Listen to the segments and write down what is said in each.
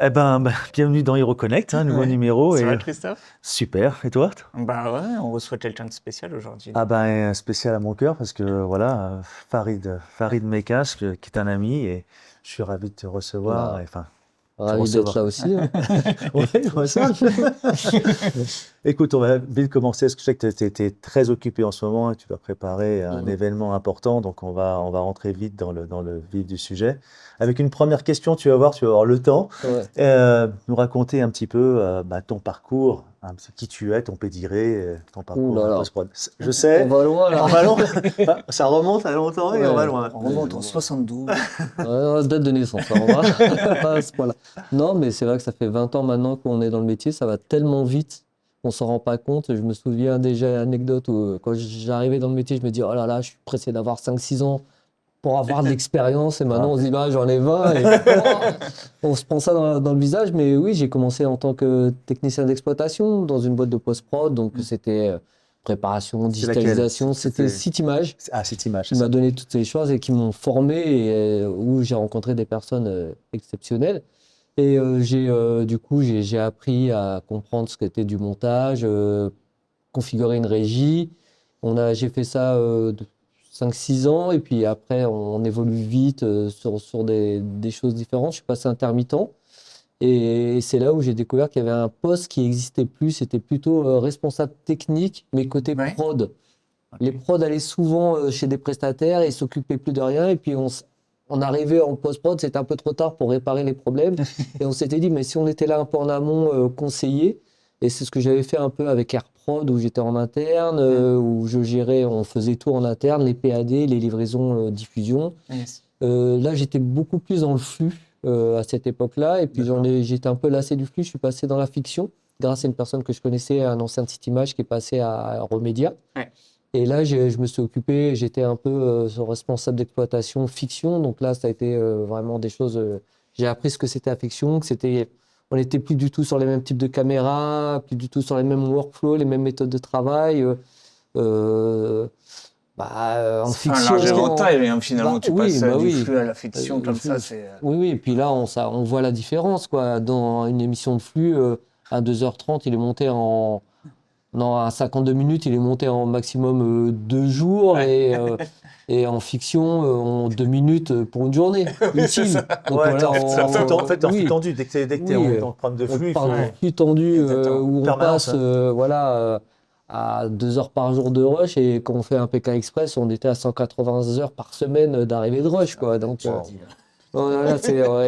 Bienvenue dans HeroConnect, nouveau numéro. Ça va, Christophe? Super. Et toi? Bah ouais, on reçoit quelqu'un de spécial aujourd'hui. Spécial à mon cœur parce que voilà, Farid Mekas, qui est un ami, et je suis ravi de te recevoir. Bah, Enfin, ravi d'être là aussi. Hein. ouais, ça. Écoute, on va vite commencer parce que je sais que tu étais très occupé en ce moment et tu vas préparer un événement important, donc on va rentrer vite dans le vif du sujet. Avec une première question, tu vas avoir le temps. Ouais. Nous raconter un petit peu ton parcours, qui tu es, ton pédigré, ton parcours Ouh là en là. post-prod. Je sais, On va loin là. on va loin. Ça remonte à longtemps et on va Ouais. loin. On remonte en 72. Date de naissance, hein, on va pas à ce point-là. Non, mais c'est vrai que ça fait 20 ans maintenant qu'on est dans le métier, ça va tellement vite, on s'en rend pas compte. Je me souviens déjà anecdote où quand j'arrivais dans le métier, je me dis oh là là, je suis pressé d'avoir 5-6 ans pour avoir de l'expérience, et maintenant on se dit bah j'en ai 20 et on se prend ça dans le visage. Mais oui, j'ai commencé en tant que technicien d'exploitation dans une boîte de post-prod, donc c'était préparation, C'est laquelle? digitalisation, c'était Citimage. Citimage, Qui c'est m'a ça. donné toutes ces choses et qui m'ont formé, et où j'ai rencontré des personnes exceptionnelles. Et du coup, j'ai appris à comprendre ce qu'était du montage, configurer une régie. J'ai fait ça 5-6 ans, et puis après, on évolue vite sur des choses différentes. Je suis passé intermittent, et c'est là où j'ai découvert qu'il y avait un poste qui n'existait plus. C'était plutôt responsable technique, mais côté Ouais. prod. Les prods allaient souvent chez des prestataires et s'occupaient plus de rien. Et puis on arrivait en post-prod, c'était un peu trop tard pour réparer les problèmes. Et on s'était dit, mais si on était là un peu en amont, conseiller, et c'est ce que j'avais fait un peu avec AirProd, où j'étais en interne, où je gérais, on faisait tout en interne, les PAD, les livraisons diffusion. Yes. Là, j'étais beaucoup plus dans le flux à cette époque-là. Et puis j'étais un peu lassé du flux, je suis passé dans la fiction, grâce à une personne que je connaissais, un ancien de Citimage qui est passé à Remedia. Ouais. Et là, je me suis occupé, j'étais un peu responsable d'exploitation fiction. Donc là, ça a été vraiment des choses. J'ai appris ce que c'était la fiction, on n'était plus du tout sur les mêmes types de caméras, plus du tout sur les mêmes workflows, les mêmes méthodes de travail. En C'est un fiction. large éventail, hein, finalement, tu passes du oui. flux à la fiction comme ça. Oui, et puis là, on voit la différence, quoi. Dans une émission de flux, à 2h30, il est monté en. Non, à 52 minutes, il est monté en maximum 2 jours, et en fiction, en 2 minutes pour une journée. Utile. Donc Ouais, voilà, en fait, t'es en flux oui. tendu. Dès que t'es en problème de flux, On il parle faut. de flux tendu, Exactement. où on Permanence, passe à 2 heures par jour de rush, et quand on fait un PK Express, on était à 180 heures par semaine d'arrivée de rush, quoi. Donc, voilà,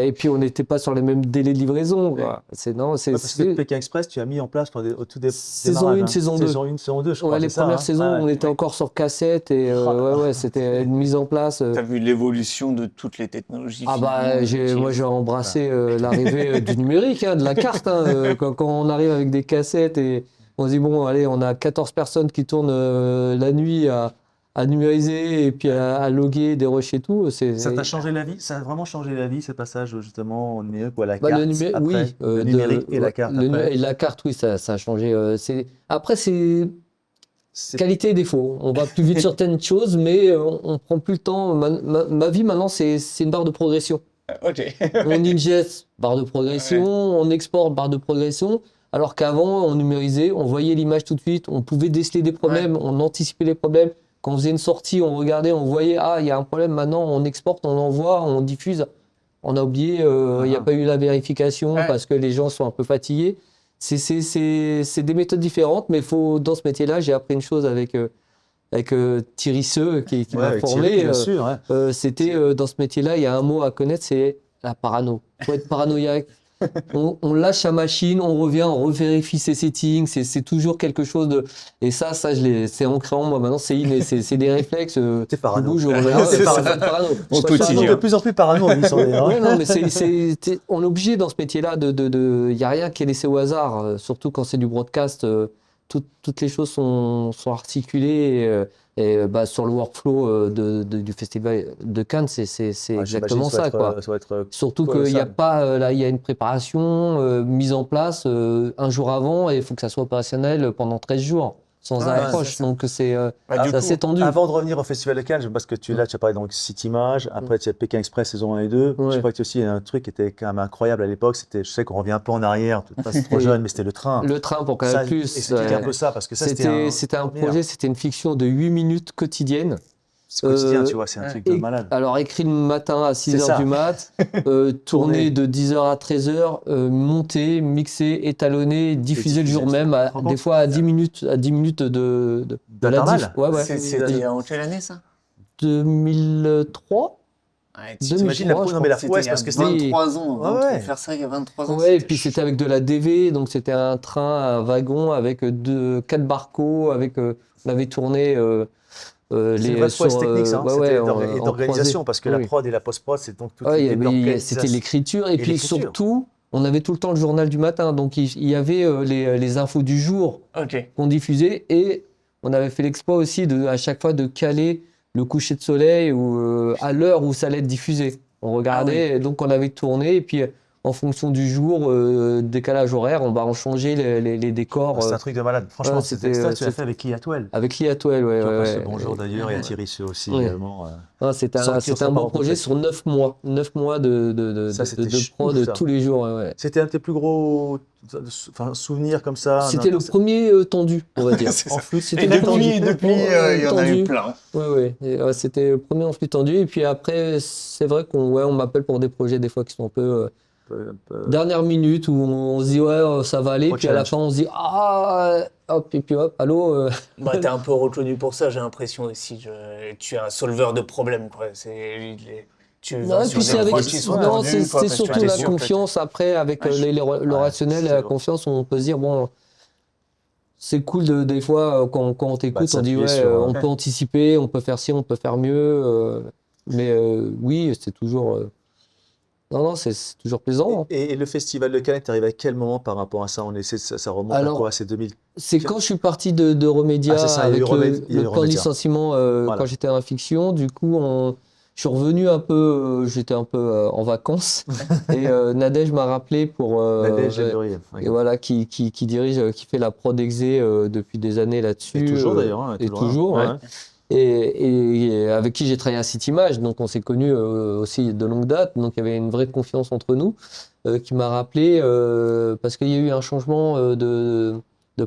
et puis on n'était pas sur les mêmes délais de livraison, quoi. Parce que le Pékin Express, tu as mis en place au tout saison démarrage, 1, saison 2. Saison 1, saison 2, je crois. Ouais, les c'est ça, premières hein. saisons, Ouais. on était encore sur cassette, et c'était une mise en place. Tu as vu l'évolution de toutes les technologies. Moi j'ai embrassé l'arrivée du numérique, de la carte. Quand on arrive avec des cassettes, et on se dit, bon, allez, on a 14 personnes qui tournent la nuit à numériser, et puis à loguer des rushs et tout. Ça t'a changé la vie? Ça a vraiment changé la vie, ce passage justement au numérique ou à la Le carte numérique, après? oui. Le numérique et la carte après? Et la carte, oui, ça a changé. Après, c'est qualité et défaut. On va plus vite sur certaines choses, mais on prend plus le temps. Ma vie maintenant, c'est une barre de progression. Ok. On ingest, barre de progression, on exporte, barre de progression. Alors qu'avant, on numérisait, on voyait l'image tout de suite, on pouvait déceler des problèmes, on anticipait les problèmes. Quand on faisait une sortie, on regardait, on voyait, il y a un problème, maintenant on exporte, on envoie, on diffuse. On a oublié, il n'y a pas eu la vérification parce que les gens sont un peu fatigués. C'est des méthodes différentes, mais dans ce métier-là, j'ai appris une chose avec Thierry Seux qui m'a formé. Thierry, bien sûr, ouais. C'était dans ce métier-là, il y a un mot à connaître, c'est la parano. Il faut être paranoïaque. On lâche la machine, on revient, on revérifie ses settings. C'est toujours quelque chose de. Et ça c'est ancré en moi. Maintenant, c'est des réflexes. T'es parano. Je reviens, C'est parano. On Parano quotidien. de plus en plus parano, lui, sur les. Ouais, non, mais on est obligé dans ce métier-là il n'y a rien qui est laissé au hasard, surtout quand c'est du broadcast. Toutes les choses sont articulées, sur le workflow du festival de Cannes, c'est exactement ça, quoi. Surtout qu'il n'y a pas, là, il y a une préparation mise en place un jour avant, et il faut que ça soit opérationnel pendant 13 jours. sans Ah, accroche. c'est ça. Donc c'est Bah, du c'est assez coup, tendu. Avant de revenir au Festival de Cannes, parce que tu as parlé donc City Mirage, après tu as Pékin Express saison 1 et 2. Je Ouais. crois que aussi il y a un truc qui était quand même incroyable à l'époque, c'était, je sais qu'on revient un peu en arrière, tu es trop jeune, mais c'était le train. Le train pour Ça, Canal+. et c'était un peu ça, parce que ça C'était un projet, c'était une fiction de 8 minutes quotidienne. C'est quotidien, Euh, tu vois, c'est un truc de malade. Alors écrit le matin à C'est 6h ça. du mat, tourné de 10h à 13h, monté, mixé, étalonné, diffusé le jour diffusé. même, Tu te rends des compte fois à 10 minutes de la D'intervalle. diff. Ouais, ouais. C'était en quelle année, ça? 2003. Ouais, T'imagines la 2003, non, mais la c'était prouesse, il y a parce que 23 ans. Ouais, Avant ouais. de faire ça il y a 23 ans. Ouais, et puis c'était avec de la DV, donc c'était un train, un wagon avec 4 barcots, on avait tourné c'est une vraie prouesse technique, ça, hein. ouais, C'était ouais, et en d'organisation, croisé. parce que la Oui. prod et la post-prod, c'est donc toute Ouais, l'idée c'était d'organisation. l'écriture, et Et puis l'écriture. surtout, on avait tout le temps le journal du matin, donc il y avait les infos du jour Ok. qu'on diffusait, et on avait fait l'exploit aussi à chaque fois de caler le coucher de soleil ou à l'heure où ça allait être diffusé. On regardait, et donc on avait tourné, et puis en fonction du jour, décalage horaire, on changeait les décors. C'est un truc de malade. Franchement, ouais, c'était ça, tu l'as fait avec Lee Atwell. Avec Lee Atwell, ouais. Qui ouais, passe le ouais. bonjour d'ailleurs, et à Ouais. Thierry Seux aussi Ouais. également. Ah, c'était Sortir un sans bon parole projet complète. sur 9 mois. 9 mois de Ça, c'était prod ouf, ça. tous les jours. Ouais, ouais. C'était un de tes plus gros souvenirs comme ça. C'était le premier tendu, on va dire. C'est En ça. flux, Et c'était le depuis, il y en a tendu. eu plein. Ouais, ouais. C'était le premier en flux tendu. Et puis après, c'est vrai on m'appelle pour des projets des fois qui sont un peu dernière minute où on se dit ouais, ça va aller. Trop Puis à la challenge. fin, on se dit ah, hop, et puis hop, allô. Bah, t'es un peu reconnu pour ça, j'ai l'impression aussi. Tu es un solveur de problèmes, quoi. Tu Non, vas et sur puis des c'est prods qui sont tendus, quoi, c'est parce que surtout t'es la sûr que confiance après avec Ouais, le ouais, rationnel et c'est la vrai. confiance, on peut se dire bon, c'est cool des fois quand on t'écoute, de on dit s'appuyer ouais, sur, on peut anticiper, on peut faire ci, on peut faire mieux, mais oui, c'est toujours non, c'est toujours plaisant. Hein. Et le festival de Cannes, t'es arrivé à quel moment par rapport à ça? Ça remonte à Alors, quoi? C'est 2000. c'est quand je suis parti de Remedia Ah, c'est ça, il y a eu avec il y a eu le plan de Remedia. licenciement Voilà. quand j'étais en fiction. Du coup, je suis revenu un peu, j'étais un peu en vacances et Nadège m'a rappelé pour Nadège ouais, Debris. et voilà qui dirige, qui fait la prod exé depuis des années là-dessus. Et toujours d'ailleurs. Hein, Et toujours, ouais. Ouais. Et avec qui j'ai travaillé à City Image, donc on s'est connus aussi de longue date, donc il y avait une vraie confiance entre nous, qui m'a rappelé parce qu'il y a eu un changement de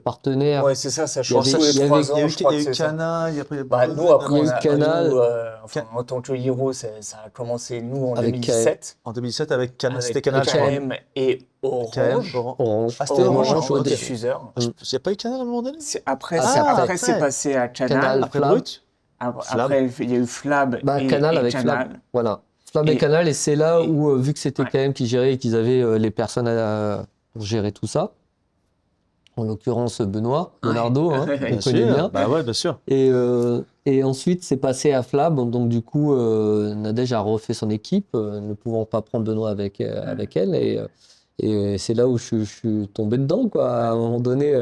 partenaire. Ouais, c'est ça, ça Il y change avait- tous les il y 3 avait- ans, je crois Il y que a eu c'est ça. Cana, il y a après. Bah, nous, après, Il y a eu on a- Canal. nous, enfin, en tant que héros, ça a commencé, nous, en Avec 2017. En 2007 avec Cana, Avec c'était Canal, je crois. KM et Orange. Orange. Ah, c'était Orange, Orange, ok. diffuseur. Il n'y a pas eu Canal à un moment donné? Après, Ah, c'est c'est après. après, c'est passé à Canal. Canal. Après Flab. Brut? Après, il y a eu Flab Bah, et Canal et avec Canal. Flab. Voilà. Flab et Et- Canal, et c'est là et- où, vu que c'était ouais. KM qui gérait et qu'ils avaient les personnes pour gérer tout ça, en l'occurrence Benoît, Leonardo, hein, Bien qu'on connaît bien. Bah ouais, bien sûr. Et ensuite, c'est passé à Flab. Donc, du coup, Nadège a refait son équipe, ne pouvant pas prendre Benoît avec elle. Et c'est là où je suis tombé dedans, quoi. À un moment donné,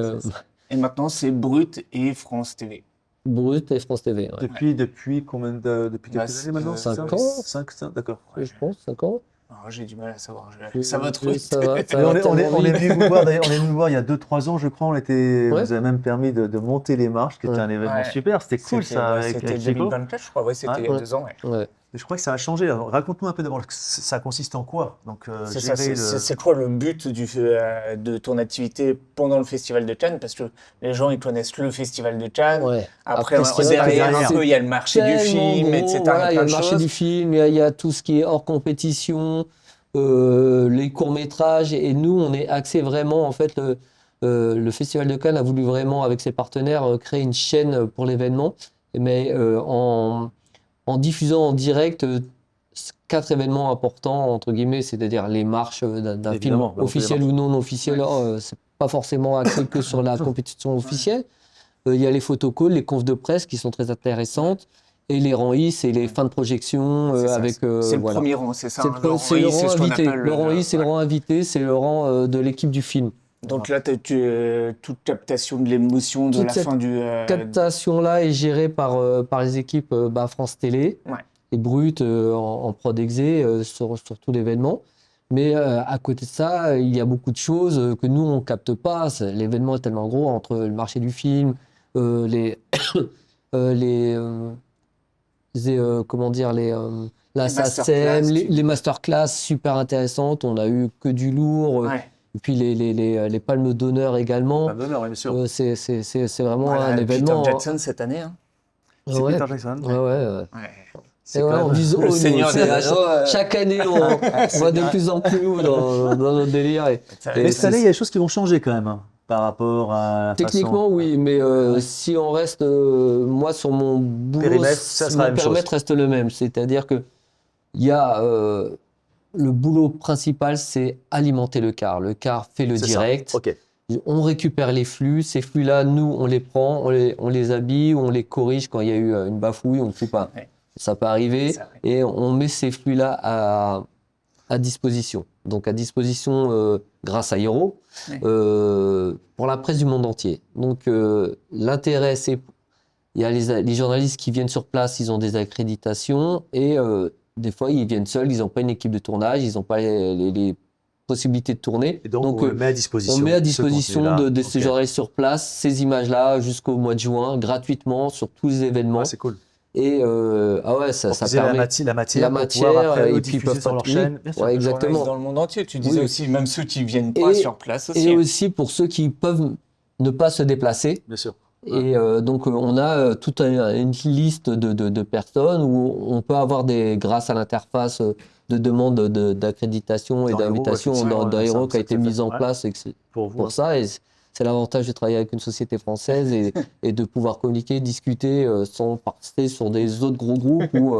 Et maintenant, c'est Brut et France TV. Brut et France TV. Ouais. Depuis combien depuis Bah, quelques années maintenant? cinq c'est ça ans. 5, d'accord. Je pense, 5 ans. Alors, j'ai du mal à savoir. Ça va trop Oui, vite. ça va Mais tellement on est vite. venu vous voir, d'ailleurs, on est venu vous voir il y a 2-3 ans, je crois. Ouais. Vous avez même permis de monter les marches, qui était Ouais. un événement Ouais. super. C'était cool ça avec C'était Chico. 2024, je crois. Ouais, c'était il y a Ouais. 2 ans. Ouais. Ouais. Et je crois que ça a changé. Alors, raconte-nous un peu d'abord, ça consiste en quoi? Donc, C'est ça, gérer c'est quoi le but de ton activité pendant le Festival de Cannes? Parce que les gens, ils connaissent le Festival de Cannes. Ouais. Après, c'est vrai que derrière, un c'est peu, il y a le marché du tellement film, gros, etc. voilà, il y a plein le de marché choses. du film, il y a tout ce qui est hors compétition, les courts-métrages. Et nous, on est axé vraiment, en fait, le Festival de Cannes a voulu vraiment, avec ses partenaires, créer une chaîne pour l'événement, mais en diffusant en direct 4 événements importants, entre guillemets, c'est-à-dire les marches d'un film Évidemment, bah, on fait les officiel ou non officiel. C'est pas forcément axé que sur la compétition officielle. Il y a les photocalls, les confs de presse qui sont très intéressantes, et les rangs IS et les fins de projection C'est ça, avec. c'est le voilà. premier rang, c'est ça. C'est hein, le, rang c'est le I, rang ce qu'on invité. appelle Le rang I, c'est le rang invité, c'est le rang de l'équipe du film. Donc là, toute captation de l'émotion de Toute la cette fin du. Captation-là est gérée par les équipes France Télé Ouais. et Brut en prod exé sur tout l'événement. Mais à côté de ça, il y a beaucoup de choses que nous, on capte pas. L'événement est tellement gros entre le marché du film, les, les, comment dire, la Les SACEM, masterclass, les masterclass super intéressantes. On a eu que du lourd. Ouais. Et puis les palmes d'honneur également. d'honneur, oui, bien sûr. C'est vraiment Voilà, un Peter événement. Jackson cette année. Hein. C'est Ouais, Peter Jackson. ouais, ouais. Ouais. C'est Et ouais, quand on même- vise haut, le nous, Seigneur c'est- des Anneaux. chaque année, on va de plus en plus haut dans notre délire. Mais cette année, il y a des choses qui vont changer quand même, hein, par rapport à la Techniquement, façon. oui, mais si on reste, moi, sur mon boulot, Périmètre, ça sera la mon même chose. périmètre reste le même. C'est-à-dire que il y a le boulot principal, c'est alimenter le car. Le car fait le C'est direct. ça. Ok. On récupère les flux. Ces flux-là, nous, on les prend, on les habille, on les corrige quand il y a eu une bafouille, on coupe un. Ouais. Ça peut arriver. Ça, ouais. Et on met ces flux-là à disposition. Donc à disposition grâce à Hero Ouais. pour la presse du monde entier. Donc l'intérêt, c'est il y a les journalistes qui viennent sur place, ils ont des accréditations et des fois ils viennent seuls, ils n'ont pas une équipe de tournage, ils n'ont pas les possibilités de tourner. Et donc, on le met à disposition. on met à ce disposition contenu-là. de ces Ok. journalistes sur place ces images-là jusqu'au mois de juin, gratuitement sur tous les événements. Ouais, c'est cool. Et ah ouais, ça Pour qu'ils aient permet la matière la pour matière, pouvoir après et eux puis ils diffuser peuvent sur leur pas- chaîne. oui, Bien sûr. ouais, Les journalistes exactement. dans le monde entier. Tu disais Oui. aussi, même ceux qui viennent pas Et- sur place aussi. Et hein. aussi pour ceux qui peuvent ne pas se déplacer. Bien sûr. Et donc on a toute une liste de personnes où on peut avoir grâce à l'interface de demande d'accréditation et Dans Hero, d'invitation effectivement, dans ouais, Hero ça, qui a c'est été très mise en ouais. place et que c'est Pour vous. pour ça. Et c'est l'avantage de travailler avec une société française et de pouvoir communiquer, discuter sans passer sur des autres gros groupes où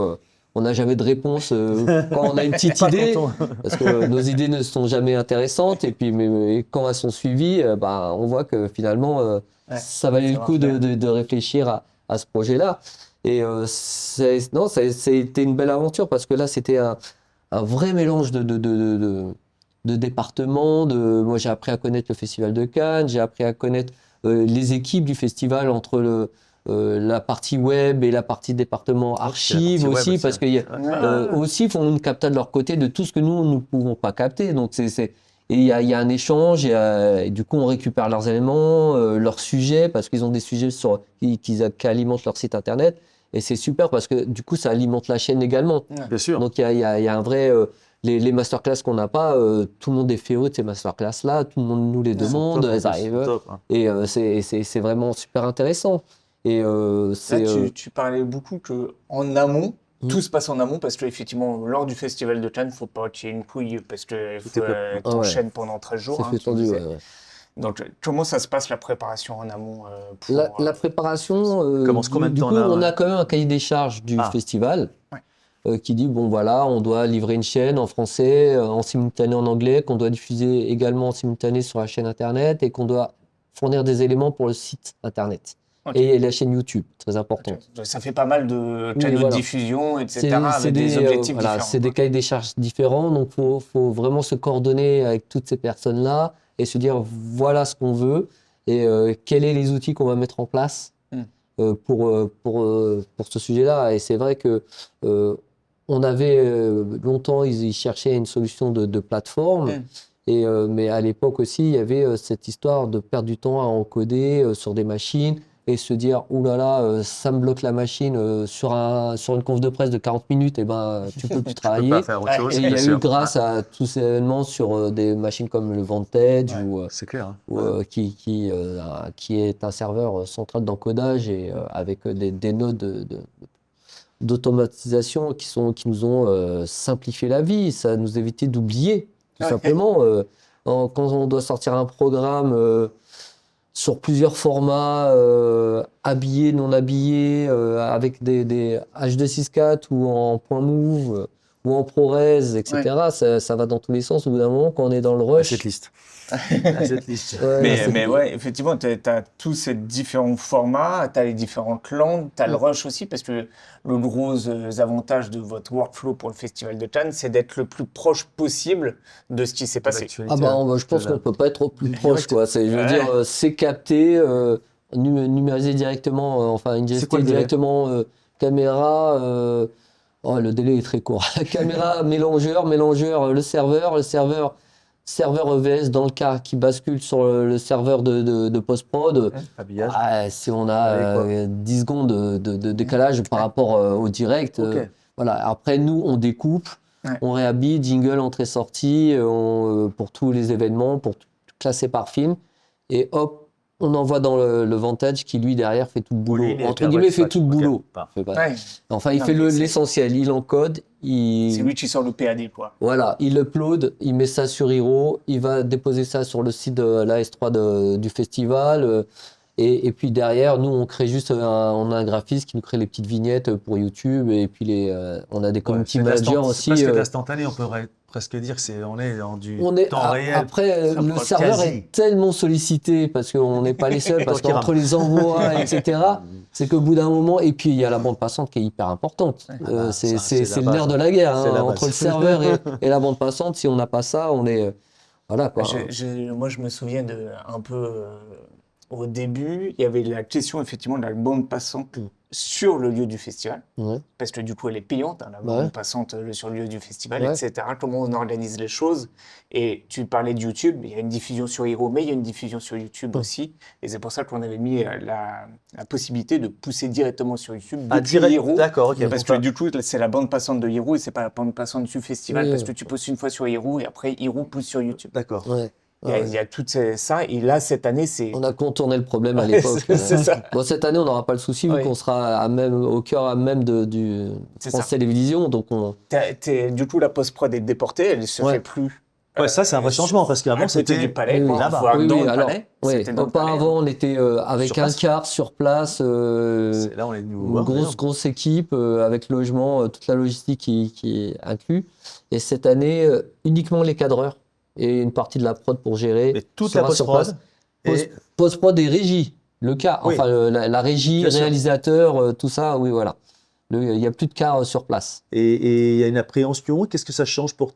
on n'a jamais de réponse quand on a une petite Pas idée. content. Parce que nos idées ne sont jamais intéressantes et puis mais quand elles sont suivies, bah, on voit que finalement Ouais, ça valait ça le coup marche bien. de réfléchir à ce projet-là. Et non, ça a été une belle aventure parce que là c'était un vrai mélange de départements. Moi j'ai appris à connaître le Festival de Cannes, j'ai appris à connaître les équipes du festival entre la partie web et la partie département c'est la archives partie web aussi, aussi, parce hein. qu'il y a, Ouais. aussi font une capta de leur côté de tout ce que nous ne pouvons pas capter. Donc et il y a un échange et du coup on récupère leurs éléments, leurs sujets parce qu'ils ont des sujets qui alimentent leur site internet et c'est super parce que du coup ça alimente la chaîne également. Bien sûr. Donc il y a un vrai les masterclass qu'on n'a pas, tout le monde est féru de ces masterclass là, tout le monde nous les Ils sont demande, top, en elles plus, arrivent ils sont top, hein. et c'est vraiment super intéressant. Et Là, c'est tu parlais beaucoup qu'en amont, Mm. tout se passe en amont parce qu'effectivement, lors du festival de Cannes, il ne faut pas tirer une couille parce que Tout est prêt. t'enchaînes pendant 13 jours. c'est hein, fait tu tendu. disais. Ouais. Donc, comment ça se passe la préparation en amont pour, La préparation, Commence combien de du temps coup, là, on ouais. a quand même un cahier des charges du Ah. festival Ouais. qui dit bon voilà, on doit livrer une chaîne en français, en simultané en anglais, qu'on doit diffuser également en simultané sur la chaîne internet et qu'on doit fournir des éléments pour le site internet Ok. et la chaîne YouTube, très importante. Ça fait pas mal de Oui, canaux voilà. de diffusion, etc. C'est avec des objectifs voilà, différents. c'est des quoi. cahiers des charges différents, donc faut vraiment se coordonner avec toutes ces personnes-là et se dire voilà ce qu'on veut et quels sont les outils qu'on va mettre en place pour ce sujet-là. Et c'est vrai que on avait longtemps, ils cherchaient une solution de plateforme. Mm. Mais à l'époque aussi, il y avait cette histoire de perdre du temps à encoder sur des machines et se dire « Ouh là là, ça me bloque la machine sur une conf de presse de 40 minutes, et ben, tu peux plus Tu peux travailler. pas faire autre Ouais. chose. Et il y bien a eu, sûr. grâce à tous ces événements sur des machines comme le Vantage Ouais. C'est clair. Hein. qui est un serveur central d'encodage et avec des nodes d'automatisation qui nous ont simplifié la vie. Ça nous évitait d'oublier, tout Ouais. simplement. Quand on doit sortir un programme sur plusieurs formats, habillés, non habillés, avec des H264 ou en point move ou en ProRes, etc. Ça va dans tous les sens. Au bout d'un moment, quand on est dans le rush, Cette liste. Cette liste. ouais, Mais ouais, effectivement, tu as tous ces différents formats, tu as les différentes langues, tu as le rush aussi, parce que le gros avantage de votre workflow pour le Festival de Cannes, c'est d'être le plus proche possible de ce qui s'est passé. Ah bah, je pense de la- qu'on peut pas être au plus du proche, direct. quoi. Je veux Ouais. dire, c'est capté, numérisé directement, enfin C'est ingesté quoi le délai directement, caméra. Oh, le délai est très court. Caméra, mélangeur, le serveur serveur EVS dans le cas qui bascule sur le serveur de post-prod, Habillage. si on Allez, a quoi. 10 secondes de décalage par rapport au direct, Ok. voilà. Après, nous, on découpe, Ouais. on réhabille, jingle, entrée-sortie, pour tous les événements, pour tout classer par film. Et hop, on envoie dans le Vantage qui, lui, derrière, fait tout le boulot. Pauline et Entre Pierre guillemets, fait Dispatch. tout le Ok. boulot. Parfait. Ouais. Enfin, il Non, fait mais l'essentiel. Il encode, c'est lui qui sort le PAD, quoi. voilà, il upload, il met ça sur Hero, il va déposer ça sur le site de la S3 du festival. Et puis derrière, nous, on crée juste on a un graphiste qui nous crée les petites vignettes pour YouTube. Et puis on a des community managers C'est aussi. presque de l'instantané, on pourrait presque dire on est dans du temps réel. Après, Ça le proche serveur quasi. est tellement sollicité parce qu'on n'est pas les seuls, parce Donc, il qu'entre les envois, etc., c'est qu'au bout d'un moment, et puis il y a la bande passante qui est hyper importante. bah, C'est c'est la le nerf base. de la guerre, C'est hein, la entre base. le serveur et la bande passante. Si on n'a pas ça, on est. Voilà quoi. Moi, je me souviens un peu au début, il y avait la question effectivement de la bande passante sur le lieu du festival, Ouais. parce que du coup, elle est payante, hein, la Ouais. bande passante sur le lieu du festival, Ouais. etc. Comment on organise les choses. Et tu parlais de YouTube, il y a une diffusion sur Hero, mais il y a une diffusion sur YouTube aussi. Et c'est pour ça qu'on avait mis la possibilité de pousser directement sur YouTube Ah, depuis direct. Hero. D'accord, ok. Parce pour que du coup, c'est la bande passante de Hero et c'est pas la bande passante du festival, Oui, parce oui. que tu postes une fois sur Hero et après Hero pousse sur YouTube. D'accord. Ouais. Il y a tout ça. Et là, cette année, c'est. On a contourné le problème à Ouais, l'époque. c'est ça. Bon, cette année, on n'aura pas le souci vu Oui. qu'on sera au cœur même du C'est France ça. Télévisions. Donc Du coup, la post-prod est déportée, elle ne se Ouais. fait plus. Ouais, ça, c'est un vrai changement parce qu'avant, à côté c'était du palais, Oui, quoi, oui. là-bas. voire Oui, dans oui, le alors, palais. ouais, C'était dans le palais, auparavant, hein. on était avec Sur un place. quart sur place, Là, on est de nouveau. une grosse équipe avec logement, toute la logistique qui est inclus. Et cette année, uniquement les cadreurs et une partie de la prod pour gérer. Mais toute la sera sur place. post-prod. Et Post-prod et régie, le cas, Oui. enfin la régie, Bien sûr. réalisateur, tout ça, oui, voilà. Il n'y a plus de quart sur place. et il y a une appréhension. Qu'est-ce que ça change pour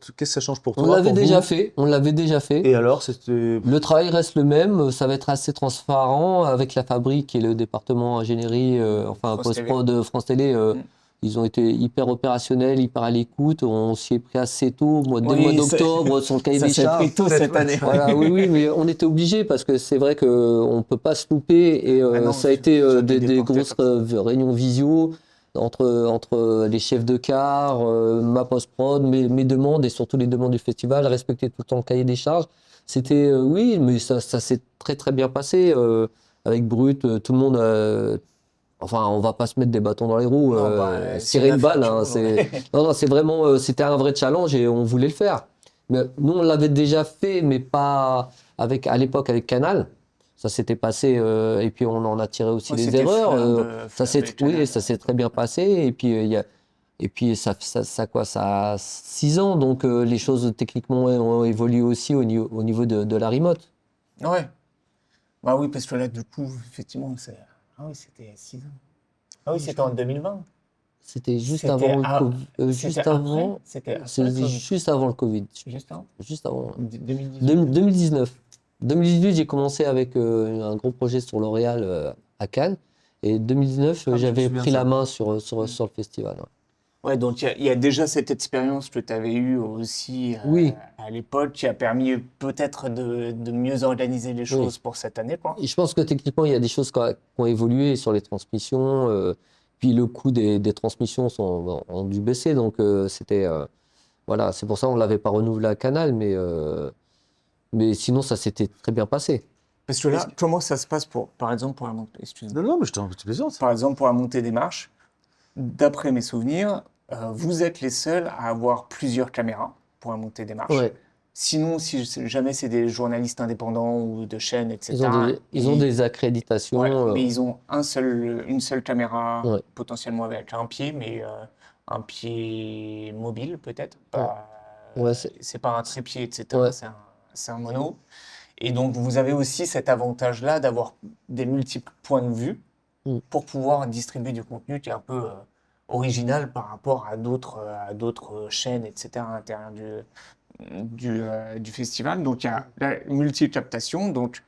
On toi, l'avait pour déjà vous fait, on l'avait déjà fait. Et alors, c'était. Le travail reste le même, ça va être assez transparent avec la fabrique et le département ingénierie, enfin France post-prod de France Télé. Ils ont été hyper opérationnels, hyper à l'écoute. On s'y est pris assez tôt, dès le mois d'octobre, sur le cahier Ça des s'est charges. pris tôt cette année. Voilà, oui, mais on était obligé parce que c'est vrai qu'on ne peut pas se louper et Ah non, ça a été sur des déportés grosses comme réunions visio entre les chefs de car, ma post-prod, mes demandes et surtout les demandes du festival, respecter tout le temps le cahier des charges. C'était, oui, mais ça s'est très très bien passé avec Brut, tout le monde. Enfin, on va pas se mettre des bâtons dans les roues, Non, bah, se tirer c'est une balle. une Hein, affaire, tu vois. non, c'est vraiment, c'était un vrai challenge et on voulait le faire. Mais nous, on l'avait déjà fait, mais pas à l'époque avec Canal. Ça s'était passé et puis on en a tiré aussi Ouais, des c'était erreurs. Flab et Canal. Oui, ça s'est très bien passé. Et puis et puis ça a 6 ans, donc les choses techniquement ont évolué aussi au niveau de la remote. Ouais. Bah oui, parce que là, du coup, effectivement, c'est. Ah oui, c'était 6 ans. Ah oui, c'était en 2020. C'était juste C'était avant le à- Covid. Juste C'était avant. après. C'était après C'est le Covid. juste avant le Covid. Juste avant. Juste avant. 2018. 2019. 2018, j'ai commencé avec un gros projet sur L'Oréal à Cannes. Et 2019, je me j'avais souviens pris de la ça. main sur le festival. Ouais. Ouais, donc il y a déjà cette expérience que tu avais eue aussi Oui. à l'époque qui a permis peut-être de mieux organiser les choses pour cette année, quoi. Et je pense que techniquement, il y a des choses qui ont évolué sur les transmissions. Puis le coût des transmissions ont dû baisser. Donc c'était. Voilà, c'est pour ça qu'on ne l'avait pas renouvelé à Canal. Mais sinon, ça s'était très bien passé. Parce que là, comment ça se passe par exemple, pour la montée, excuse-moi. Non, mais je plaisante. Par exemple, pour la montée des marches, d'après mes souvenirs, vous êtes les seuls à avoir plusieurs caméras pour la montée des marches. Ouais. Sinon, si jamais c'est des journalistes indépendants ou de chaînes, etc., Ils ont des accréditations. ouais, mais ils ont une seule caméra, Ouais. potentiellement avec un pied, mais un pied mobile peut-être. Pas- Ouais, c'est pas un trépied, etc. Ouais. C'est un mono. Et donc, vous avez aussi cet avantage-là d'avoir des multiples points de vue pour pouvoir distribuer du contenu qui est un peu original par rapport à d'autres chaînes, etc. à l'intérieur du festival. Donc, il y a la multicaptation, donc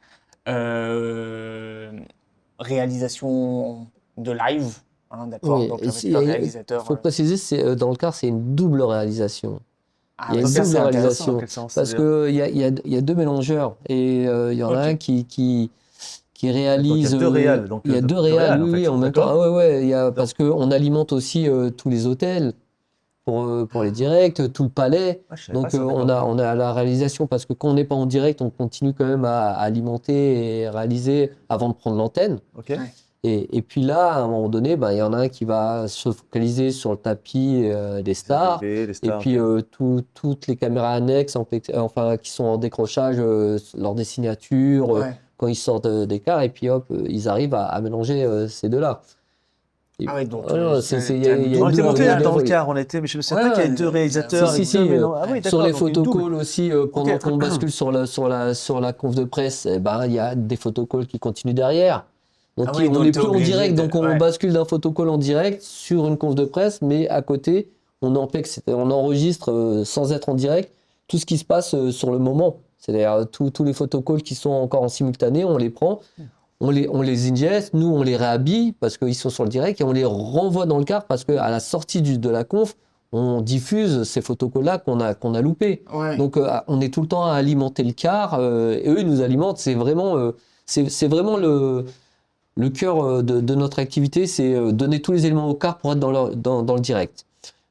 réalisation de live, hein, d'accord. Oui, Donc, et avec le il réalisateur. faut préciser, dans le car, c'est une double réalisation. Il y a une ça, double c'est intéressant. réalisation. Dans quel sens, Parce c'est-à-dire qu'il y a deux mélangeurs et il y en a Ok. un qui réalise. Donc, il y a deux réals, donc, il y a deux deux réals, réals, en oui, fait, oui, en même temps. d'accord. Ah ouais, parce qu'on alimente aussi tous les hôtels pour les directs, tout le palais. Ah, je savais pas Donc ça, on d'accord. a la réalisation parce que quand on n'est pas en direct, on continue quand même à alimenter et réaliser avant de prendre l'antenne. Ok. Ouais. Et puis là, à un moment donné, il y en a un qui va se focaliser sur le tapis des Les stars. arrivées, les Et stars, puis ok. toutes les caméras annexes, enfin qui sont en décrochage lors des signatures, Ouais. quand ils sortent des cars, et puis hop, ils arrivent à mélanger ces deux-là. Et Ah ouais, donc voilà, il y a une On était double- monté il y a une dans le double- car, on était, mais je ne sais Ouais, pas qu'il y a ouais, deux réalisateurs si, avec si, deux si, mélanges. Ah oui, sur d'accord, les donc une double. photocalls aussi, pendant qu'on bascule sur la conf de presse, il y a des photocalls qui continuent derrière. Donc Ah oui, on donc n'est t'es plus en obligé direct, de- donc on ouais. bascule d'un photocall en direct sur une conf de presse, mais à côté, on enregistre sans être en direct tout ce qui se passe sur le moment. C'est-à-dire tous les photocalls qui sont encore en simultané, on les prend, on les ingeste, nous on les réhabille parce qu'ils sont sur le direct et on les renvoie dans le car parce qu'à la sortie de la conf, on diffuse ces photocalls-là qu'on a loupés. Ouais. Donc on est tout le temps à alimenter le car et eux ils nous alimentent. C'est vraiment le cœur de notre activité, c'est donner tous les éléments au car pour être dans le direct.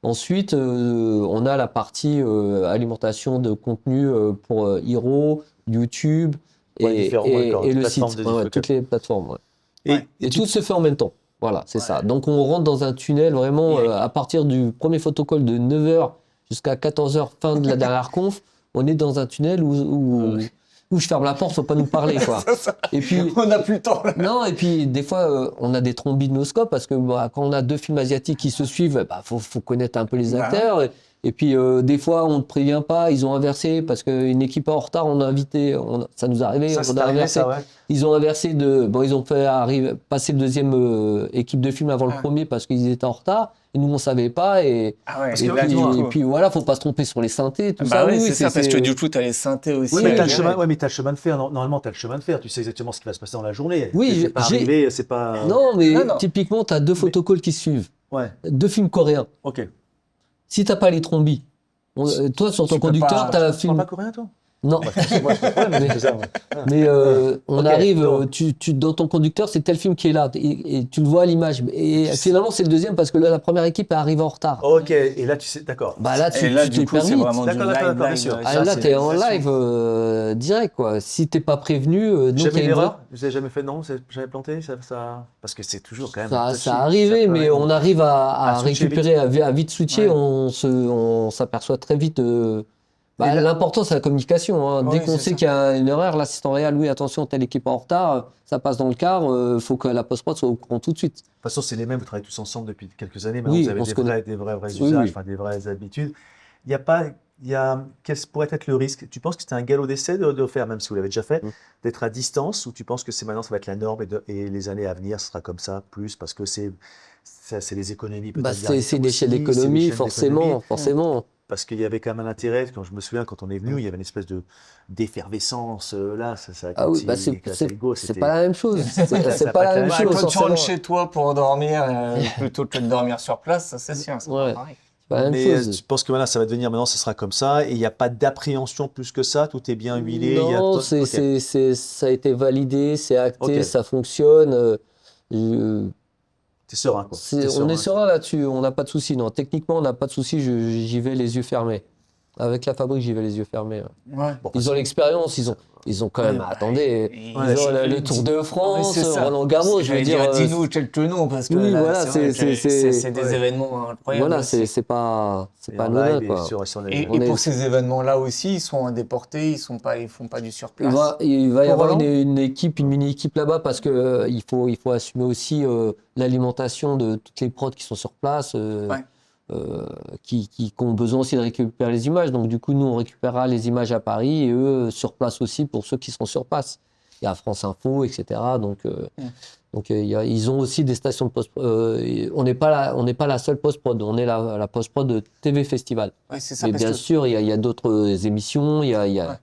Ensuite, on a la partie alimentation de contenu pour Hero, YouTube Ouais, différents, d'accord, et le plateformes site. de Ouais, diffusion. toutes les plateformes. Ouais. Ouais. Et tu- tout se fait en même temps. Voilà, c'est Ouais. ça. Donc on rentre dans un tunnel vraiment Yeah. à partir du premier photocall de 9h jusqu'à 14h, fin de la dernière conf, on est dans un tunnel où je ferme la porte, faut pas nous parler, quoi. Et puis, On n'a plus le temps là. non, et puis des fois, on a des trombinoscopes parce que quand on a deux films asiatiques qui se suivent, faut connaître un peu les Bah acteurs. Et puis des fois, on ne prévient pas, ils ont inversé parce qu'une équipe est en retard, on a invité, ça nous est arrivé, Ça, on c'est a arrivé, inversé. ça, ouais. Ils ont inversé ils ont fait passer le deuxième équipe de film avant le Ah. premier parce qu'ils étaient en retard. Et nous, on savait pas. Et, Ah ouais, Parce et que puis, là, dis-moi, et puis voilà, faut pas se tromper sur les synthés, tout bah ça. ouais, Oui, c'est ça, parce que c'est- du coup, t'as les synthés aussi. Oui, mais Oui, t'as à le gérer. chemin, ouais, mais t'as le chemin de fer. Normalement, t'as le chemin de fer. Tu sais exactement ce qui va se passer dans la journée. Oui, C'est pas j'ai- arrivé, c'est pas. Non, mais Non, non. typiquement, tu as deux photocalls qui se suivent. Ouais, Deux films coréens. ok. Si t'as pas les trombis, toi sur ton Tu peux conducteur, pas- t'as un Tu parles film. pas coréen, toi? Non, Moi, je comprends, mais c'est ça, ouais. mais on Ok, arrive, donc- dans ton conducteur, c'est tel film qui est là, et tu le vois à l'image. Et finalement, c'est le deuxième parce que la première équipe est arrivée en retard. Ok, et là, tu sais, d'accord. Bah là, Et là, tu du t'es coup, c'est permis. vraiment du D'accord, d'accord, live, bien live, sûr. Ah, Ça, là, c'est t'es en réalisation. live direct, quoi. Si t'es pas prévenu, donc il y Jamais a une une vraie- erreur? Vous avez jamais fait non? Vous avez jamais planté? Parce que c'est toujours quand même. Ça, touchy. ça arrivait, peut mais même- on arrive à switcher récupérer, à vite switcher. Ouais. On s'aperçoit très vite. Et là- L'important, c'est la communication. Hein. Dès Oui, qu'on c'est sait ça. qu'il y a une erreur, l'assistant réel, oui, attention, telle équipe est en retard, ça passe dans le car, faut que la post-prod soit au courant tout de suite. De toute façon, c'est les mêmes, vous travaillez tous ensemble depuis quelques années. Maintenant, Oui, vous avez on se connaît. des vrais Oui, usages, oui. enfin, des vraies habitudes. Il n'y a pas. Quel pourrait être le risque? Tu penses que c'est un galop d'essai de faire, même si vous l'avez déjà fait, d'être à distance, ou tu penses que maintenant ça va être la norme et les années à venir, ce sera comme ça, plus, parce que c'est les économies peut-être. C'est une échelle aussi, d'économie, c'est une échelle d'économie. forcément. Parce qu'il y avait quand même un intérêt, quand je me souviens, quand on est venu, il y avait une espèce d'effervescence là, ça Ah oui, quand il éclatait le go, c'est c'était- pas la même chose. Ça C'est a pas la pas même été Bah, chose. quand tu forcément. rentres chez toi pour dormir, plutôt que de dormir sur place, ça c'est sûr. C'est pas Ouais. pareil. C'est pas la même Mais chose. tu penses que voilà, ça va devenir maintenant, ce sera comme ça, et il n'y a pas d'appréhension plus que ça, tout est bien huilé. il y a Non, Ok. ça a été validé, c'est acté, Ok. ça fonctionne. je- T'es serein, quoi. C'est- T'es on est serein. serein là-dessus, on n'a pas de souci. Non, techniquement, on n'a pas de souci. J'y vais les yeux fermés. Avec la fabrique, j'y vais les yeux fermés. Ouais. Bon, Ils ont l'expérience, ils ont quand même. Ouais, attendez, et- ils ont ouais, le Tour de France, c'est ça. Roland Garros. Je veux J'allais dire, dis-nous quelques noms parce que oui, là, voilà, c'est vrai, c'est- c'est des ouais. événements incroyables. voilà, aussi. c'est pas Et pas en anodin, live, quoi. sur Et, les- On et est- pour ces événements-là aussi, ils sont déportés, ils font pas du Il surplace. va y Pour avoir Roland une équipe, une mini-équipe là-bas parce que il faut assumer aussi l'alimentation de toutes les prods qui sont sur place, Ouais. qui ont besoin aussi de récupérer les images. Donc du coup, nous, on récupérera les images à Paris et eux sur place aussi pour ceux qui seront sur place. Il y a France Info, etc. Donc ils ont aussi des stations de post. On n'est pas la seule post-prod, on est la post-prod de TV Festival. Ouais, c'est ça. Mais parce bien que- sûr, il y a d'autres émissions, il y a Ouais. il y a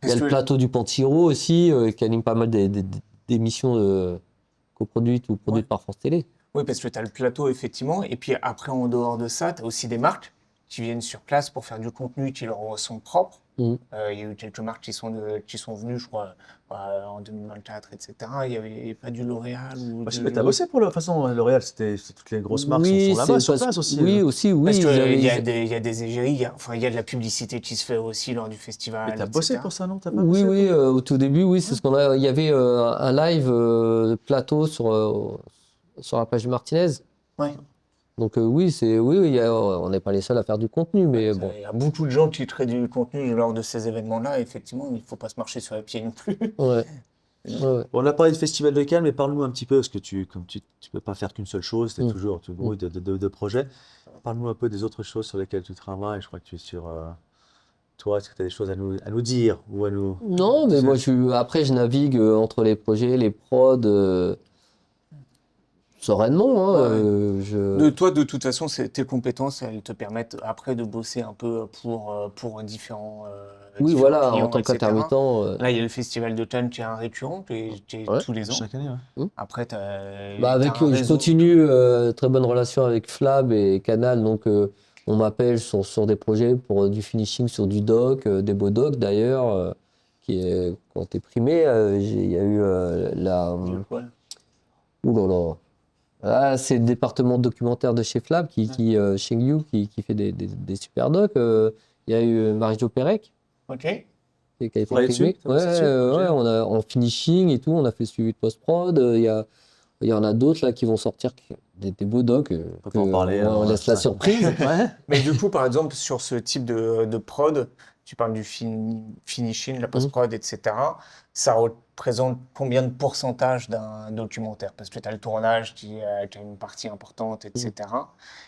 parce le que- plateau du Pantiro aussi, qui anime pas mal d'émissions coproduites ou produites Ouais. par France Télé. Oui, parce que tu as le plateau, effectivement. Et puis après, en dehors de ça, tu as aussi des marques qui viennent sur place pour faire du contenu qui leur sont propres. Mhm. Il y a eu quelques marques qui sont venues, je crois, en 2024, etc. Il n'y avait pas du L'Oréal ou Parce que tu as bossé pour de toute façon, L'Oréal, c'est toutes les grosses marques Oui, sont là-bas, c'est sur parce- place aussi. Oui, aussi, oui. Parce qu'il j'avais- y a des égéries, il y a de la publicité qui se fait aussi lors du festival, Mais tu as bossé etc. pour ça, non? T'as pas Oui, bossé oui, au tout début, oui, c'est ce qu'on a. Il y avait un live plateau sur la plage du Martinez. Ouais. Donc oui, oui, on n'est pas les seuls à faire du contenu, mais bon. Il y a beaucoup de gens qui créent du contenu lors de ces événements-là. Effectivement, il ne faut pas se marcher sur les pieds non plus. Ouais. Ouais. Bon, on a parlé de Festival de Cannes, mais parle-nous un petit peu, parce que comme tu peux pas faire qu'une seule chose, tu es toujours tout grouille de projets. Parle-nous un peu des autres choses sur lesquelles tu travailles. Je crois que tu es sur. Toi, est-ce que tu as des choses à nous dire ou à nous. Non, mais moi, après, je navigue entre les projets, les prods, sereinement. Hein, Toi, de toute façon, tes compétences, elles te permettent après de bosser un peu pour différents, Oui, différents voilà, clients, en tant etc. qu'intermittent. Là, il y a le Festival de Cannes qui est un récurrent, qui est Ouais. tous les ans. Chaque année, ouais. Après, tu Bah, as un je réseau. continue très bonne relation avec Flab et Canal, donc on m'appelle sur des projets pour du finishing sur du doc, des beaux docs d'ailleurs, qui ont été primés. Il y a eu Ouh là là. Ah, c'est le département de documentaire de chez Flab, Shengyu, qui fait des super docs. Il y a eu Marie-Jo Pérec Ok. qui a été Travaillé primée. dessus, t'as bossé dessus, Ouais, ok. on a en finishing et tout, on a fait suivi de post-prod. Il y en a d'autres là qui vont sortir, des beaux docs. On peut pas en parler. On alors, laisse la ça. surprise. Ouais. Mais du coup, par exemple, sur ce type de prod, tu parles du finishing, la post-prod, etc. Ça représente combien de pourcentage d'un documentaire? Parce que tu as le tournage qui a une partie importante, etc.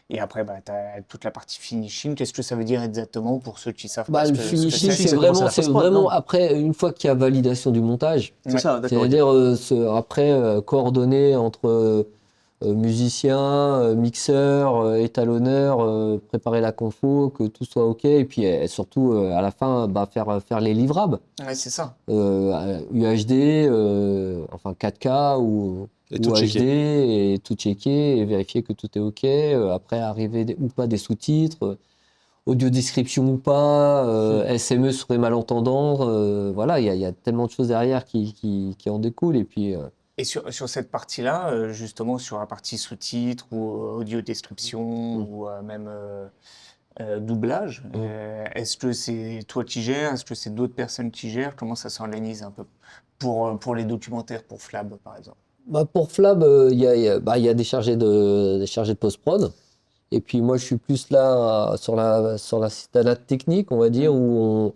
Et après, tu as toute la partie finishing. Qu'est-ce que ça veut dire exactement pour ceux qui savent pas Bah, ce le que finishing, c'est? c'est C'est comment, c'est vraiment, la c'est post-prod, vraiment non? après, une fois qu'il y a validation du montage. C'est ça, d'accord. ok. C'est-à-dire après coordonner entre musiciens, mixeurs, étalonneurs, préparer la confo, que tout soit OK, et puis surtout à la fin faire les livrables. Ouais, c'est ça. UHD, enfin 4K Et ou tout HD checker. et tout checker et vérifier que tout est OK. Après arriver ou pas des sous-titres, audio description ou pas, SME sur les malentendants. Voilà, il y a tellement de choses derrière qui en découlent. Et puis Et sur cette partie-là, justement sur la partie sous-titres ou audio description ou même doublage, est-ce que c'est toi qui gères? Est-ce que c'est d'autres personnes qui gèrent? Comment ça s'organise un peu pour les documentaires, pour Flab par exemple? bah, pour Flab, il y a des chargés de post-prod. Et puis moi, je suis plus là sur la citalade technique, on va dire, où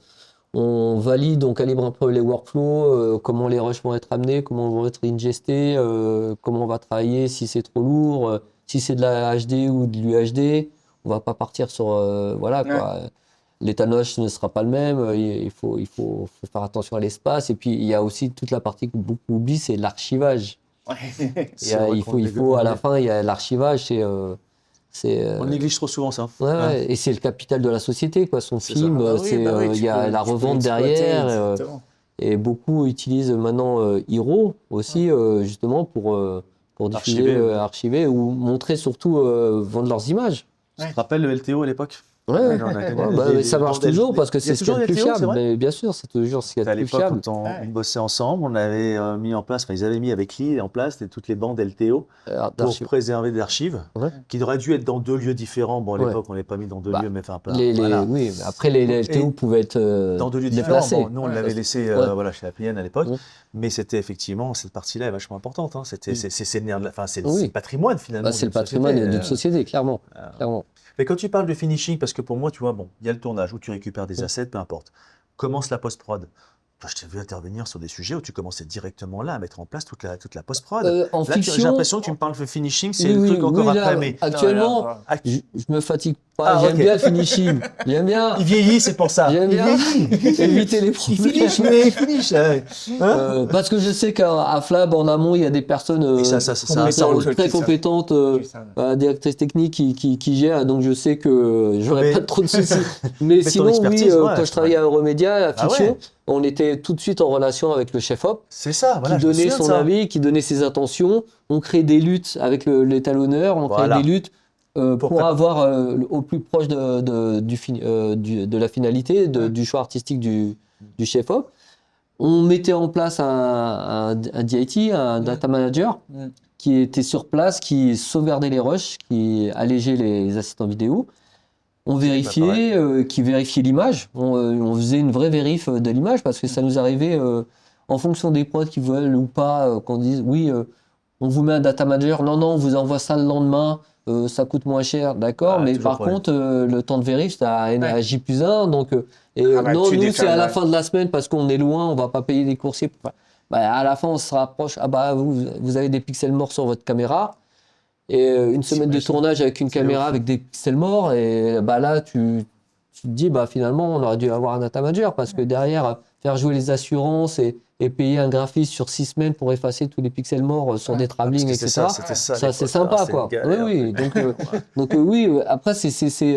on valide, on calibre un peu les workflows, comment les rushs vont être amenés, comment ils vont être ingestés, comment on va travailler, si c'est trop lourd, si c'est de la HD ou de l'UHD. On va pas partir sur voilà quoi. L'étalonnage ne sera pas le même. Il faut faire attention à l'espace. Et puis il y a aussi toute la partie que beaucoup oublient, c'est l'archivage. C'est vrai Il faut à la fin, il y a l'archivage, On néglige trop souvent ça. ouais, Hein. ouais, et c'est le capital de la société, quoi. Son C'est film, ça. il y a la revente derrière, et beaucoup utilisent maintenant Hero aussi, justement pour diffuser, Archiver, ouais. archiver ou montrer surtout vendre leurs images. Tu te rappelles le LTO à l'époque? Ouais, Ouais, on a gagné mais ça marche toujours parce que Il y a c'est ce qu'il y a de toujours plus LTO, c'est fiable. vrai. Mais bien sûr, c'est toujours ce qu'il y a À de plus l'époque, fiable. quand on bossait ensemble, on avait mis en place, enfin ils avaient mis avec Lee en place toutes les bandes LTO pour D'archives. préserver des archives Ouais. qui auraient dû être dans 2 lieux différents. Bon, à Ouais. l'époque, on n'est pas mis dans 2 Bah, lieux, mais enfin, Oui, mais après les LTO Et pouvaient être dans 2 lieux déplacés. différents. Bon, nous, on l'avait laissé Ouais. voilà, chez Appian à l'époque, Ouais. mais c'était effectivement, cette partie-là est vachement importante. Hein. C'est le nerf c'est Oui. le patrimoine finalement. Bah, c'est le d'une patrimoine société. d'une société, clairement. Clairement. Mais quand tu parles de finishing, parce que pour moi, tu vois, bon, il y a le tournage où tu récupères des assets, peu importe. Commence la post-prod. Enfin, je t'ai vu intervenir sur des sujets où tu commençais directement là à mettre en place toute la post-prod. En Là, fiction, j'ai l'impression que tu me parles de finishing, c'est oui, le oui, truc encore oui, là, après. Mais actuellement, je me fatigue pas. J'aime bien le finishing. J'aime bien. il vieillit, c'est pour ça. J'aime Il bien vieillit. éviter les Il problèmes. finish, mais il finish. Hein Parce que je sais qu'à Flab, en amont, il y a des personnes Et ça roule. très compétentes, directrices techniques qui gèrent, donc je sais que j'aurai Mais- pas trop de soucis. Mais ton sinon, oui, expertise, ouais, quand je travaillais à Euromédia, à Ah Fiction, ouais. on était tout de suite en relation avec le chef-op, C'est ça, voilà. qui je me donnait souviens de son ça. avis, qui donnait ses intentions. On crée des luttes avec l'étalonneur, on Voilà. crée des luttes Pour pour prépa- avoir au plus proche de la finalité, du choix artistique du chef-op, on mettait en place un DIT, un data manager, Mm. qui était sur place, qui sauvegardait les rushs, qui allégeait les assistants vidéo. On vérifiait, qui vérifiait l'image. On faisait une vraie vérif de l'image parce que ça nous arrivait, en fonction des prods qui veulent ou pas, qu'on dise oui, on vous met un data manager, non, on vous envoie ça le lendemain, ça coûte moins cher, d'accord, Ah, mais toujours par problème. contre, le temps de vérif, c'est à J+1, donc, Ah bah, non, tu nous, c'est décales à la la- fin de la semaine parce qu'on est loin, on va pas payer des coursiers. Enfin, bah, à la fin, on se rapproche, ah bah, vous avez des pixels morts sur votre caméra, et une semaine de T'imagines. tournage avec une C'est caméra ouf. avec des pixels morts, et bah là, tu te dis, bah finalement, on aurait dû avoir un data manager parce que derrière, faire jouer les assurances et payer un graphiste sur 6 semaines pour effacer tous les pixels morts sur des Parce travelling, que etc. c'était ça. à Ça, c'est l'époque. sympa, C'est quoi. une galère. Oui. Donc oui, après,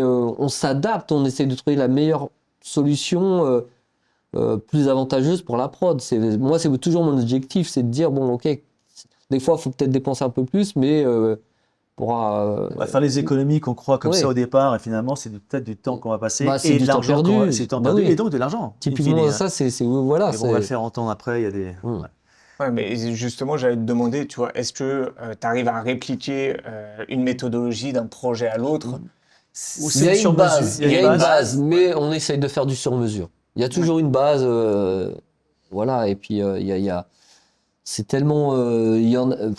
on s'adapte, on essaie de trouver la meilleure solution plus avantageuse pour la prod. Moi, c'est toujours mon objectif, c'est de dire, bon, ok, des fois, il faut peut-être dépenser un peu plus, mais On va faire les économies qu'on croit comme ouais. ça au départ, et finalement, c'est peut-être du temps qu'on va passer Bah, c'est et du de temps l'argent perdu. c'est du temps Bah perdu oui. et donc de l'argent. in Typiquement, fine, hein. ça, voilà. Mais bon, on va le faire entendre après. Il y a des. Mm. Ouais. Ouais, mais justement, j'allais te demander, tu vois, est-ce que tu arrives à répliquer une méthodologie d'un projet à l'autre? Ou Il c'est y a sur une mesure. base, il y a une base, mais on essaye de faire du sur-mesure. Il y a toujours une base, voilà, et puis c'est tellement, le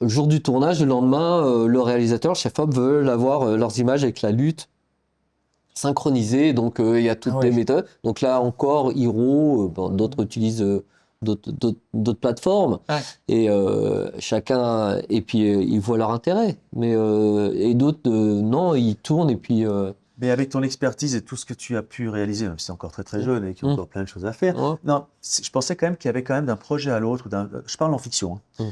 jour du tournage, le lendemain, le réalisateur, chef-op, veut avoir leurs images avec la lutte synchronisée, donc il y a toutes Ah les oui. méthodes. Donc là encore, Hero, bon, d'autres utilisent d'autres plateformes, Ouais. et chacun, et puis ils voient leur intérêt, mais et d'autres, non, ils tournent, et puis Mais avec ton expertise et tout ce que tu as pu réaliser, même si c'est encore très très jeune et qu'il y a Mm. encore plein de choses à faire, ouais. non, je pensais quand même qu'il y avait quand même d'un projet à l'autre, je parle en fiction, hein. Mm.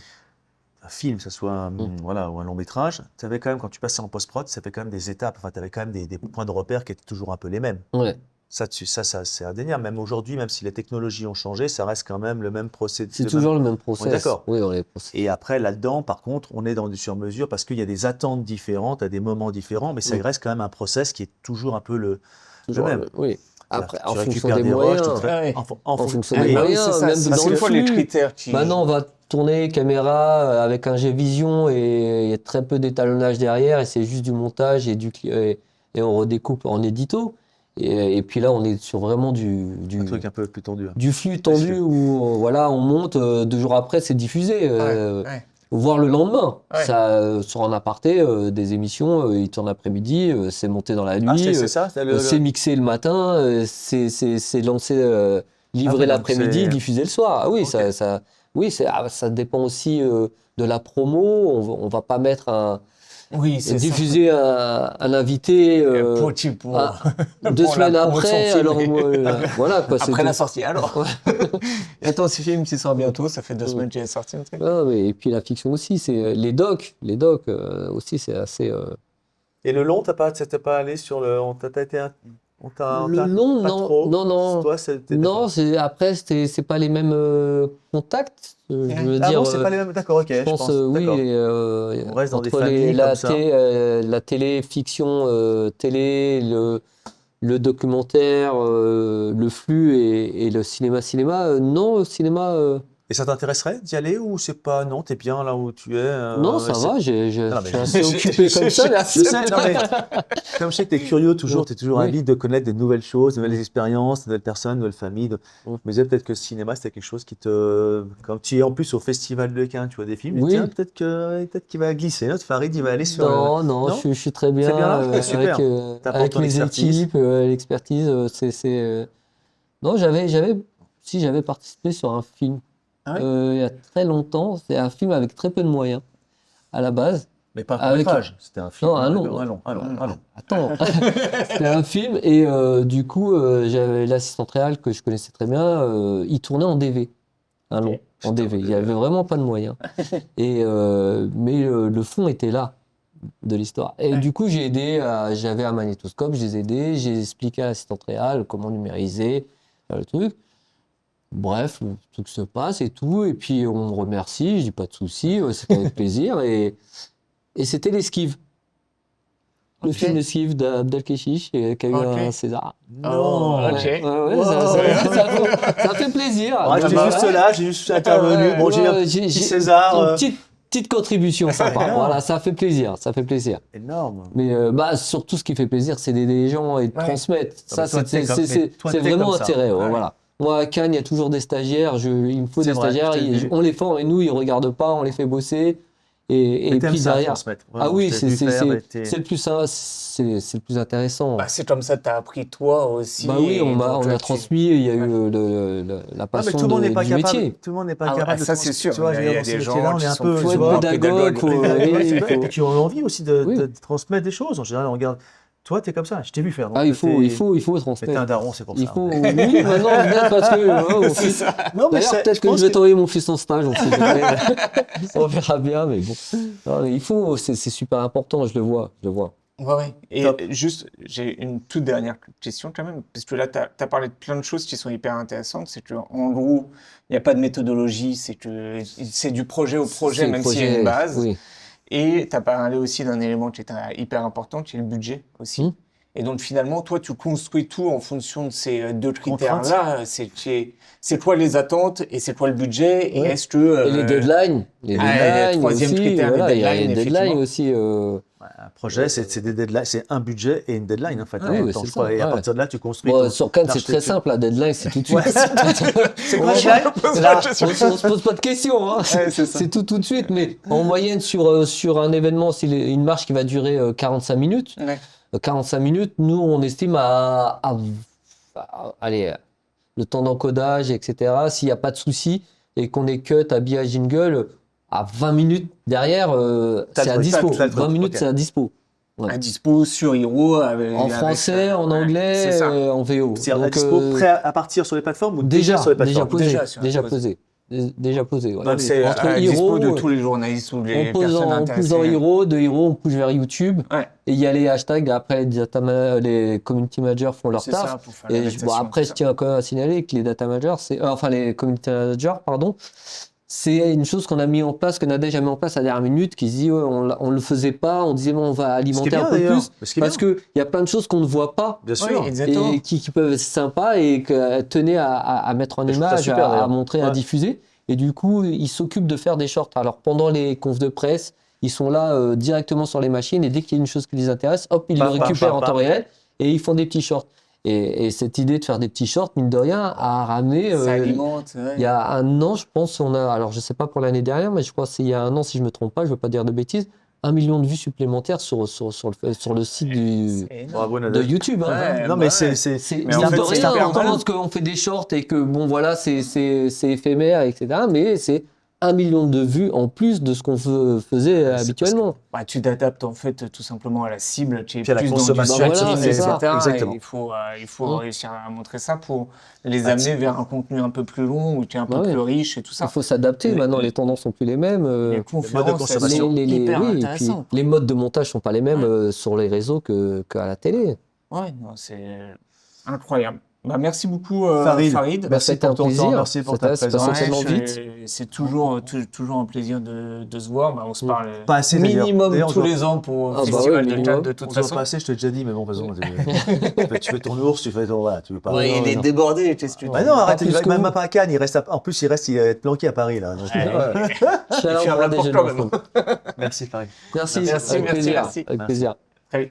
Un film, que ce soit voilà, ou un long métrage, tu avais quand même, quand tu passais en post-prod, ça fait quand même des étapes, enfin, tu avais quand même des points de repère qui étaient toujours un peu les mêmes. Ouais. Ça, c'est indéniable. Même aujourd'hui, même si les technologies ont changé, ça reste quand même le même procédé. C'est toujours le même On est process. d'accord. Oui, on est process. Et après, là-dedans, par contre, on est dans du sur-mesure parce qu'il y a des attentes différentes à des moments différents, mais ça reste quand même un process qui est toujours un peu le Toujours, même. oui. Après, Tu en fonction récupères des des rushs, moyens. tu te Ah oui. En fonction Ah des oui, bah oui, moyens, c'est ça. même C'est dans une le fois les flux. critères qui. Maintenant, on va tourner caméra avec un G-Vision et il y a très peu d'étalonnage derrière et c'est juste du montage et on redécoupe en édito. Et puis là, on est sur vraiment un truc un peu plus tendu. du flux tendu où voilà, on monte, 2 jours après, c'est diffusé. Ouais. Voire le lendemain. Ouais. Ça, sur un aparté, des émissions, ils tournent l'après-midi, c'est monté dans la nuit. Ah, c'est ça, C'est mixé le matin, c'est lancé, livré donc l'après-midi, c'est- diffusé le soir. Ah oui, Ok. ça dépend aussi de la promo. On va pas mettre Oui, c'est ça. diffuser un invité Pour 2 pour la semaines promotion après. film Alors et- voilà quoi. Après la sortie, alors. Attends, ce film qui sort bientôt, ça fait 2 Ouais. semaines qu'il est sorti, un truc. Et puis la fiction aussi, c'est les docs aussi, c'est assez. Et le long, t'as pas allé sur le. Le long, pas non, trop. non. Toi, c'était. Non, après, c'est pas les mêmes contacts. Je veux Ah dire, bon, c'est pas les mêmes. D'accord, ok. je pense, oui, D'accord. On reste dans des familles comme ça. la télé, fiction, télé, le documentaire, le flux et le cinéma. Non, le cinéma, Et ça t'intéresserait d'y aller ou c'est pas. Non, t'es bien là où tu es. non, ça va, je Non, mais suis assez occupé comme ça. Là. Je sais, non, mais comme je sais que tu es curieux toujours, tu es toujours Oui. avide de connaître des nouvelles choses, de nouvelles expériences, de nouvelles personnes, de nouvelles familles. Je me disais peut-être que le cinéma, c'était quelque chose qui te. Quand tu es en plus au Festival de Cannes, tu vois des films, et Oui. tiens, peut-être qu'il va glisser. Notre Farid, il va aller sur. Non, Non je suis très bien C'est bien là Ouais, super. T'apportes avec ton mes expertise. équipes, l'expertise. Non, j'avais participé sur un film Ah ouais il y a très longtemps. C'est un film avec très peu de moyens à la base. Mais pas un Avec- court-métrage, c'était un film. Non, un long. Un long. Attends, c'était un film et du coup, j'avais l'assistant réal que je connaissais très bien. Il tournait en DV, un long, en DV. Il n'y avait vraiment pas de moyens. Mais le fond était là de l'histoire. Et du coup, j'avais un magnétoscope, je les ai aidés, j'ai expliqué à l'assistant réal comment numériser le truc. Bref, le truc se passe et tout, et puis on me remercie, je dis pas de souci, c'était avec plaisir, et c'était l'esquive. Le Ok. film de Steve d'Abdelkechiche qui a eu Ok. un César. Oh, Non. ok. Ouais, Wow. ça fait plaisir. Ouais, Donc, j'étais juste là, j'ai juste intervenu. Bon, j'ai eu un j'ai- petit j'ai- César. une petite contribution sympa. Ouais. Voilà, ça fait plaisir, ça fait plaisir. Énorme. Mais surtout, ce qui fait plaisir, c'est d'aider les gens et de Ouais. transmettre. Ça, mais toi, c'est t'es comme- mais toi, c'est t'es vraiment comme ça. intérêt. Ouais. Voilà. Moi, à Cannes, il y a toujours des stagiaires. Il me faut C'est des vrai, stagiaires. je t'ai vu. On les forme et nous, ils ne regardent pas. On les fait bosser. Et Mais t'aimes puis ça, derrière. transmettre. Vraiment, Ah oui, je t'ai vu faire, et t'es- c'est le plus, c'est le plus intéressant. Bah, c'est comme ça que tu as appris toi aussi. Bah oui, et on donc, a tu- transmis. Il y a eu la Ah, mais passion tout le monde n'est pas du capable. métier. Tout le monde n'est pas Ah ouais, capable de ça, c'est trans- sûr. Tu vois, Il y a je veux dire, des dans ce gens métier-là, on qui est un sont peu. plus Faut tu être vois, pédagogue. pédagogue. faut- et qui ont envie aussi de, Oui. de transmettre des choses. En général, on regarde. Toi, t'es comme ça. Je t'ai vu faire. donc Ah, il faut Mais t'es un transmettre. daron, c'est pour Il ça. faut. Oui, maintenant, peut-être parce que. mon C'est fils- ça. Non, mais D'ailleurs, ça- peut-être je que pense je vais t'envoyer mon fils en stage, on sait jamais. On verra bien, mais bon. Non, mais il faut, c'est super important, je le vois. Ouais, ouais. Et Top. juste, j'ai une toute dernière question quand même, parce que là, tu as parlé de plein de choses qui sont hyper intéressantes. C'est qu'en gros, il n'y a pas de méthodologie, c'est du projet au projet, C'est le même s'il y a une base. Oui. Et tu as parlé aussi d'un élément qui est hyper important, qui est le budget aussi. Mm. Et donc finalement, toi, tu construis tout en fonction de ces deux Contraintes. critères-là. C'est quoi les attentes et c'est quoi le budget? Et Ouais. est-ce que... Et les deadlines. Les Ah, et le deadlines troisième aussi. critère, les Voilà, il y a deadlines, les deadlines effectivement. aussi. Ouais, un projet, c'est des deadlines, c'est un budget et une deadline en fait. Ah en oui, même oui, temps, c'est je crois. ça, Et à ouais. partir de là, tu construis. Bon, ton- sur Cannes, c'est très l'architecture. simple, la deadline, c'est tout de suite. Ouais. C'est quoi, Ouais, Michel Là, on se pose pas de questions, hein. Ouais, c'est ça. C'est tout de suite, mais en moyenne sur un événement, c'est une marche qui va durer 45 minutes. Ouais. 45 minutes, nous on estime allez, le temps d'encodage, etc. S'il n'y a pas de souci et qu'on est cut, habillage, jingle, à 20 minutes derrière, T'as c'est le à truc, dispo. t'as le truc, 20 minutes, ok. c'est à dispo. Ouais. À dispo sur Hero. En français, en anglais, C'est ça. en VO. C'est à Donc, dispo, prêt à partir sur les plateformes ou déjà sur les plateformes posé. Déjà sur les Déjà plateformes. posé. Déjà posé. ouais. Donc c'est Entre à dispo de Hero, tous les journalistes ou les on pose personnes on pousse intéressées. dans Hero, de Hero, on pousse vers YouTube. Ouais, Et il y a les hashtags, après les community managers font leur c'est taf. ça pour faire la Et gestation, bon, après, tout je ça. tiens quand même à signaler que les data managers, enfin les community managers, pardon, c'est une chose qu'on a mis en place, que Nadège a mis en place à la dernière minute, qui se dit, ouais, on le faisait pas, on disait, bon, on va Ce qui est alimenter bien un peu d'ailleurs. plus, Ce qui est parce bien. qu'il y a plein de choses qu'on ne voit pas. Bien Oui, sûr. exactement. Et qui peuvent être sympas et que tenait à mettre en Je trouve ça image, super, à d'ailleurs. montrer, à Ouais. diffuser. Et du coup, ils s'occupent de faire des shorts. Alors pendant les confs de presse, ils sont là directement sur les machines et dès qu'il y a une chose qui les intéresse, hop, ils le Bam, bam, récupèrent bam, en temps bam. réel et ils font des petits shorts. Et cette idée de faire des petits shorts, mine de rien, a ramené. Ça alimente. Ouais. Il y a un an, je pense, alors je sais pas pour l'année dernière, mais je crois que c'est il y a un an, si je me trompe pas, je veux pas dire de bêtises, 1 million de vues supplémentaires sur le site C'est énorme. Bravo, de Nadège. YouTube. Hein. Ouais. Non, mais bah c'est. C'est Mais en mine fait, de c'est rien, hyper on malin. pense qu'on fait des shorts et que bon voilà, c'est éphémère, etc. Mais c'est 1 million de vues en plus de ce qu'on faisait c'est habituellement. Bah, tu t'adaptes en fait tout simplement à la cible qui est Puis à la plus dans du consommation. Bah voilà, shopping, c'est etc. ça. Exactement. Et il faut Mm. réussir à montrer ça pour les Bah, amener vers un contenu un peu plus long ou qui est un peu Bah ouais. plus riche et tout Il ça. faut s'adapter. Les- Maintenant, les- les tendances sont plus les mêmes. Les conférences, elles consommation. sont hyper oui, et puis intéressantes. les modes de montage sont pas les mêmes sur les réseaux qu'à la télé. Ouais, non, c'est incroyable. Bah, merci beaucoup, Farid. Farid. Bah, Merci c'était pour un ton plaisir. temps, merci pour ta Ça se passe présence. tellement Ouais, vite. c'est toujours un plaisir de se voir. Bah, on se parle Pas assez, d'ailleurs. minimum D'ailleurs, on tous doit- les ans pour Ah, le bah festival ouais, de minimum. Cannes de toute On se voit façon. pas assez, je te l'ai déjà dit, mais bon, de toute façon, tu fais ton ours, tu fais ton. Voilà, tu veux pas. Ouais, non, il est non. débordé, qu'est-ce que tu Bah dis? non, arrête, plus il va que même vous. pas à Cannes, en plus, il va être planqué à Paris, là. Donc, Ouais. Je suis allé Tu en as des pour jeunes toi, enfants. Merci, Farid. Merci, Merci, avec merci, plaisir. merci. Avec plaisir. Très bien.